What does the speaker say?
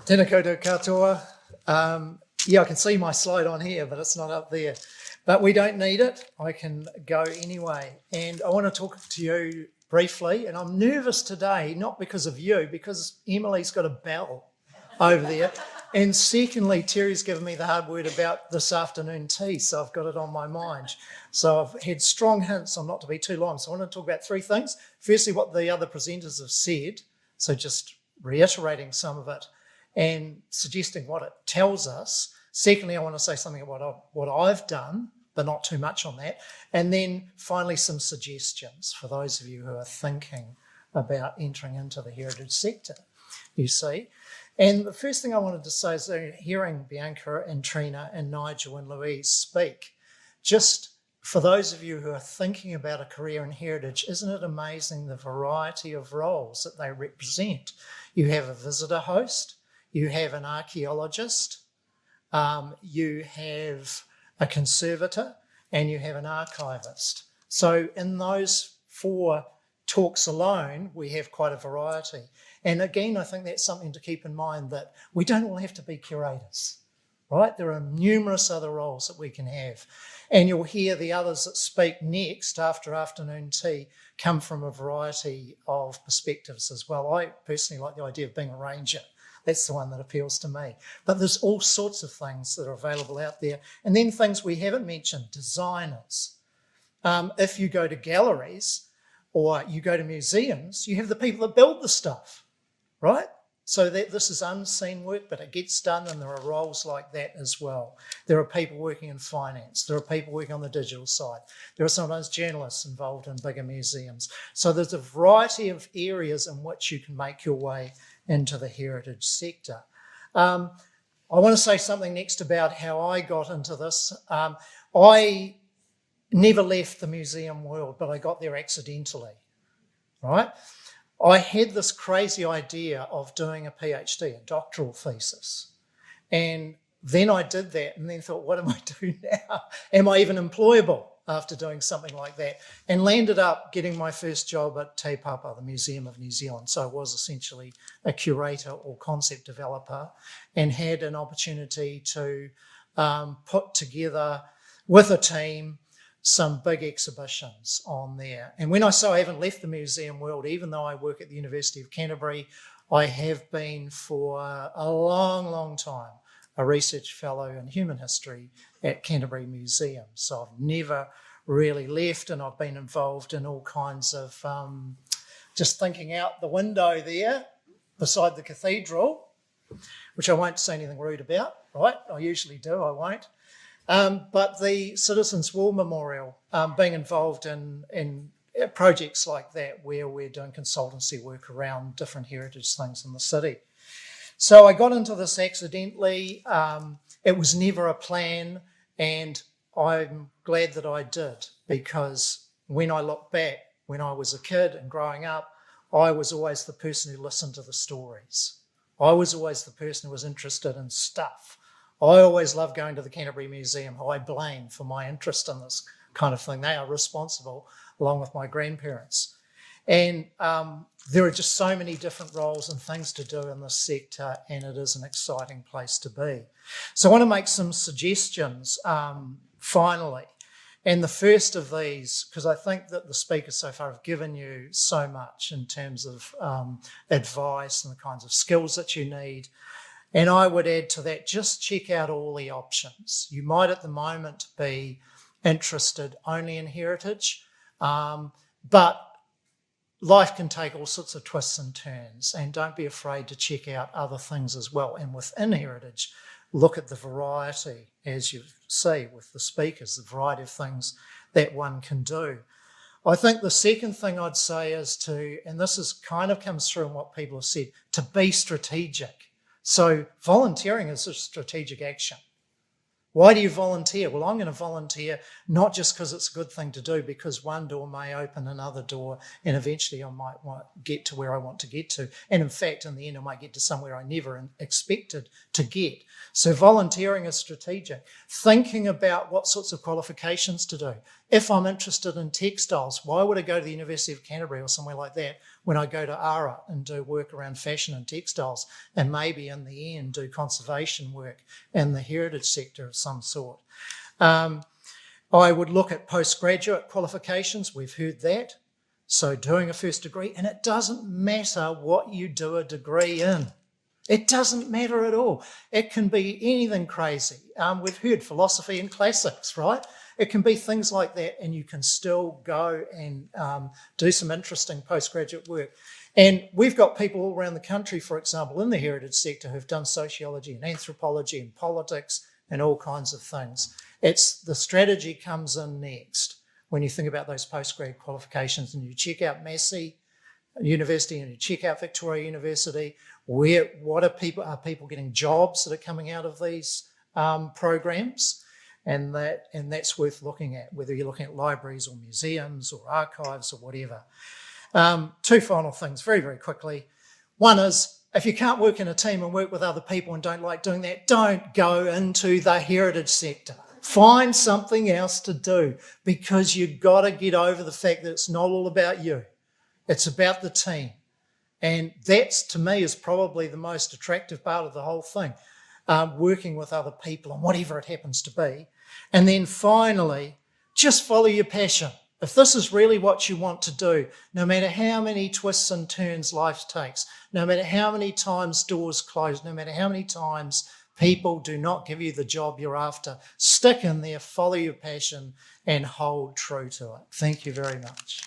Tēnā koutou katoa. I can see my slide on here, but it's not up there. But we don't need it. I can go anyway. And I want to talk to you briefly. And I'm nervous today, not because of you, because Emily's got a bell over there. And secondly, Terry's given me the hard word about this afternoon tea, so I've got it on my mind. So I've had strong hints on not to be too long. So I want to talk about three things. Firstly, what the other presenters have said. So just reiterating some of it and suggesting what it tells us. Secondly, I want to say something about what I've done, but not too much on that. And then finally, some suggestions for those of you who are thinking about entering into the heritage sector, you see. And the first thing I wanted to say is that hearing Bianca and Trina and Nigel and Louise speak, just for those of you who are thinking about a career in heritage, isn't it amazing the variety of roles that they represent? You have a visitor host, you have an archaeologist, you have a conservator, and you have an archivist. So in those four talks alone, we have quite a variety. And again, I think that's something to keep in mind, that we don't all have to be curators, right? There are numerous other roles that we can have. And you'll hear the others that speak next after afternoon tea come from a variety of perspectives as well. I personally like the idea of being a ranger. That's the one that appeals to me. But there's all sorts of things that are available out there. And then things we haven't mentioned, designers. If you go to galleries or you go to museums, you have the people that build the stuff, right? So that this is unseen work, but it gets done, and there are roles like that as well. There are people working in finance. There are people working on the digital side. There are sometimes journalists involved in bigger museums. So there's a variety of areas in which you can make your way into the heritage sector. I want to say something next about how I got into this. I never left the museum world, but I got there accidentally, right? I had this crazy idea of doing a PhD, a doctoral thesis. And then I did that and then thought, what am I doing now? Am I even employable after doing something like that? And landed up getting my first job at Te Papa, the Museum of New Zealand. So I was essentially a curator or concept developer, and had an opportunity to put together with a team some big exhibitions on there. And when I say I haven't left the museum world, even though I work at the University of Canterbury, I have been for a long, long time a research fellow in human history at Canterbury Museum. So I've never really left, and I've been involved in all kinds of just thinking out the window there beside the cathedral, which I won't say anything rude about, right? I usually do, I won't. But the Citizens' War Memorial, being involved in projects like that where we're doing consultancy work around different heritage things in the city. So I got into this accidentally. It was never a plan, and I'm glad that I did, because when I look back, when I was a kid and growing up, I was always the person who listened to the stories. I was always the person who was interested in stuff. I always loved going to the Canterbury Museum, who I blame for my interest in this kind of thing. They are responsible, along with my grandparents. And there are just so many different roles and things to do in this sector, and it is an exciting place to be. So I want to make some suggestions finally. And the first of these, because I think that the speakers so far have given you so much in terms of advice and the kinds of skills that you need. And I would add to that, just check out all the options. You might at the moment be interested only in heritage, but life can take all sorts of twists and turns, and don't be afraid to check out other things as well. And within heritage, look at the variety, as you see with the speakers, the variety of things that one can do. I think the second thing I'd say is to, and this is kind of comes through in what people have said, to be strategic. So volunteering is a strategic action. Why do you volunteer? Well, I'm going to volunteer not just because it's a good thing to do, because one door may open another door, and eventually I might get to where I want to get to. And in fact, in the end, I might get to somewhere I never expected to get. So volunteering is strategic. Thinking about what sorts of qualifications to do. If I'm interested in textiles, why would I go to the University of Canterbury or somewhere like that? when I go to Ara and do work around fashion and textiles, and maybe in the end do conservation work in the heritage sector of some sort. I would look at postgraduate qualifications. We've heard that. So doing a first degree, and it doesn't matter what you do a degree in. It doesn't matter at all. It can be anything crazy. We've heard philosophy and classics, right? It can be things like that, and you can still go and do some interesting postgraduate work. And we've got people all around the country, for example, in the heritage sector who've done sociology and anthropology and politics and all kinds of things. It's the strategy comes in next when you think about those postgrad qualifications, and you check out Massey University and you check out Victoria University. Are people getting jobs that are coming out of these programs? And that's worth looking at, whether you're looking at libraries or museums or archives or whatever. Two final things, very, very quickly. One is, if you can't work in a team and work with other people and don't like doing that, don't go into the heritage sector. Find something else to do, because you've got to get over the fact that it's not all about you. It's about the team. And that's, to me, is probably the most attractive part of the whole thing, working with other people and whatever it happens to be. And then finally, just follow your passion. If this is really what you want to do, no matter how many twists and turns life takes, no matter how many times doors close, no matter how many times people do not give you the job you're after, stick in there, follow your passion, and hold true to it. Thank you very much.